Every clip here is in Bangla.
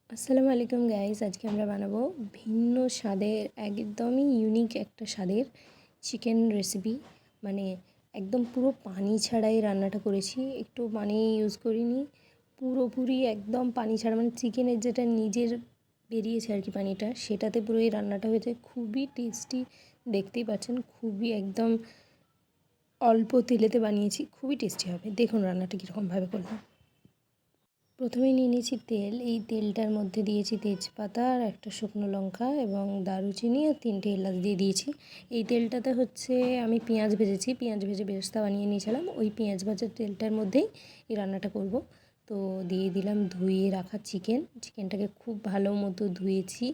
আসসালামু আলাইকুম গাইস, আজকে আমরা বানাবো ভিন্ন স্বাদের একদমই ইউনিক একটা স্বাদের চিকেন রেসিপি। মানে একদম পুরো পানি ছাড়াই রান্নাটা করেছি, একটু পানি ইউজ করিনি, পুরোপুরি একদম পানি ছাড়া, মানে চিকেনের যেটা নিজের বেরিয়েছে আর কি পানিটা, সেটাতে পুরো এই রান্নাটা হয়েছে। খুবই টেস্টি, দেখতেই পাচ্ছেন, খুবই একদম অল্প তেলেতে বানিয়েছি, খুবই টেস্টি হবে। দেখুন রান্নাটা কীরকমভাবে করলাম। প্রথমেই নিয়ে নিয়েছি তেল। এই তেলটার মধ্যে দিয়েছি তেজপাতা আর একটা শুকনো লঙ্কা এবং দারুচিনি আর 3টে এলাচ দিয়ে দিয়েছি। এই তেলটাতে হচ্ছে আমি পেঁয়াজ ভেজেছি, পেঁয়াজ ভেজে বেরেস্তা বানিয়ে নিয়েছিলাম। ওই পেঁয়াজ ভাজার তেলটার মধ্যেই এই রান্নাটা করব। তো দিয়ে দিলাম ধুয়ে রাখা চিকেনটাকে খুব ভালো মতো ধুয়েছি,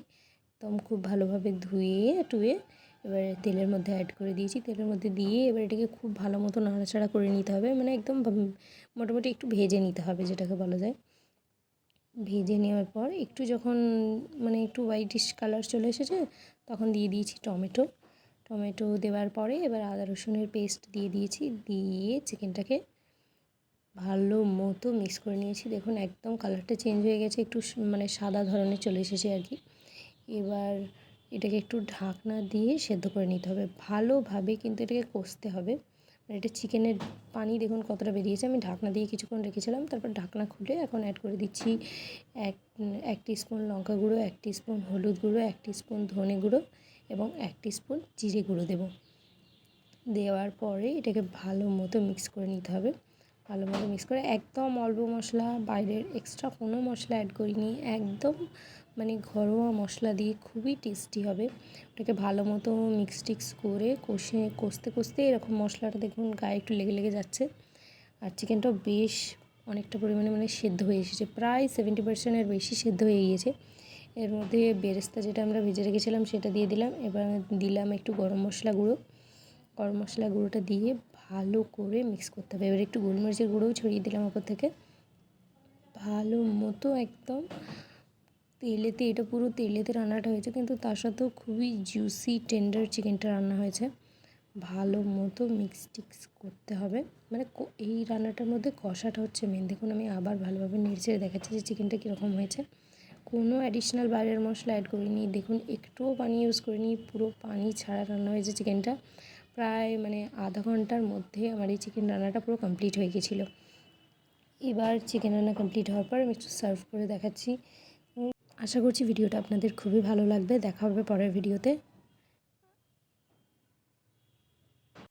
একদম খুব ভালোভাবে ধুয়ে টুয়ে এবার তেলের মধ্যে অ্যাড করে দিয়েছি। তেলের মধ্যে দিয়ে এবার এটাকে খুব ভালো মতো নাড়াচাড়া করে নিতে হবে, মানে একদম মোটামুটি একটু ভেজে নিতে হবে যেটাকে বলা যায়। ভেজে নেওয়ার পর একটু যখন মানে একটু হোয়াইটিশ কালার চলে এসেছে, তখন দিয়ে দিয়েছি টমেটো দেওয়ার পরে এবার আদা রসুনের পেস্ট দিয়ে দিয়েছি, দিয়ে চিকেনটাকে ভালো মতো মিক্স করে নিয়েছি। দেখুন একদম কালারটা চেঞ্জ হয়ে গেছে, একটু মানে সাদা ধরনের চলে এসেছে আর কি। এবার এটাকে একটু ঢাকনা দিয়ে সেদ্ধ করে নিতে হবে ভালোভাবে, কিন্তু এটাকে কষতে হবে। মানে এটা চিকেনের পানি দেখুন কতটা বেরিয়েছে। আমি ঢাকনা দিয়ে কিছুক্ষণ রেখেছিলাম, তারপর ঢাকনা খুলে এখন অ্যাড করে দিচ্ছি এক টিস্পুন লঙ্কা গুঁড়ো, 1 টিস্পুন হলুদ গুঁড়ো, 1 টিস্পুন ধনে গুঁড়ো এবং 1 টিস্পুন জিরে গুঁড়ো দেবো। দেওয়ার পরে এটাকে ভালো মতো মিক্স করে নিতে হবে। ভালো মতো মিক্স করে একদম অল্প মশলা, বাইরের এক্সট্রা কোনো মশলা অ্যাড করিনি, একদম মানে ঘরোয়া মশলা দিয়ে খুবই টেস্টি হবে। ওটাকে ভালো মতো মিক্স করে কষতে কষতে এরকম মশলাটা দেখুন গায়ে একটু লেগে লেগে যাচ্ছে। আর চিকেনটাও বেশ অনেকটা পরিমাণে মানে সেদ্ধ হয়ে এসেছে, প্রায় 70%-এর বেশি সেদ্ধ হয়ে গিয়েছে। এর মধ্যে বেরেস্তা যেটা আমরা ভেজে রেখেছিলাম সেটা দিয়ে দিলাম। এবার দিলাম একটু গরম মশলা গুঁড়োটা দিয়ে ভালো করে মিক্স করতে হবে। এবার একটু গোলমরিচের গুঁড়োও ছড়িয়ে দিলাম ওপর থেকে। ভালো মতো একদম এটা পুরো তেলেতে রান্নাটা হয়েছে, কিন্তু তার সাথেও খুবই জুসি টেন্ডার চিকেনটা রান্না হয়েছে। ভালো মতো মিক্স করতে হবে, মানে এই রান্নাটার মধ্যে কষাটা হচ্ছে মেন। দেখুন আমি আবার ভালোভাবে নেড়ে দেখাচ্ছি যে চিকেনটা কীরকম হয়েছে। কোনো অ্যাডিশনাল বাইরের মশলা অ্যাড করিনি, দেখুন একটুও পানি ইউজ করিনি, পুরো পানি ছাড়া রান্না হয়েছে চিকেনটা। প্রায় মানে আধা ঘন্টার মধ্যে আমার এই চিকেন রান্নাটা পুরো কমপ্লিট হয়ে গেছিলো। এবার চিকেন রান্না কমপ্লিট হওয়ার পর আমি একটু সার্ভ করে দেখাচ্ছি। আশা করছি ভিডিওটা আপনাদের খুবই ভালো লাগবে। দেখা হবে পরের ভিডিওতে।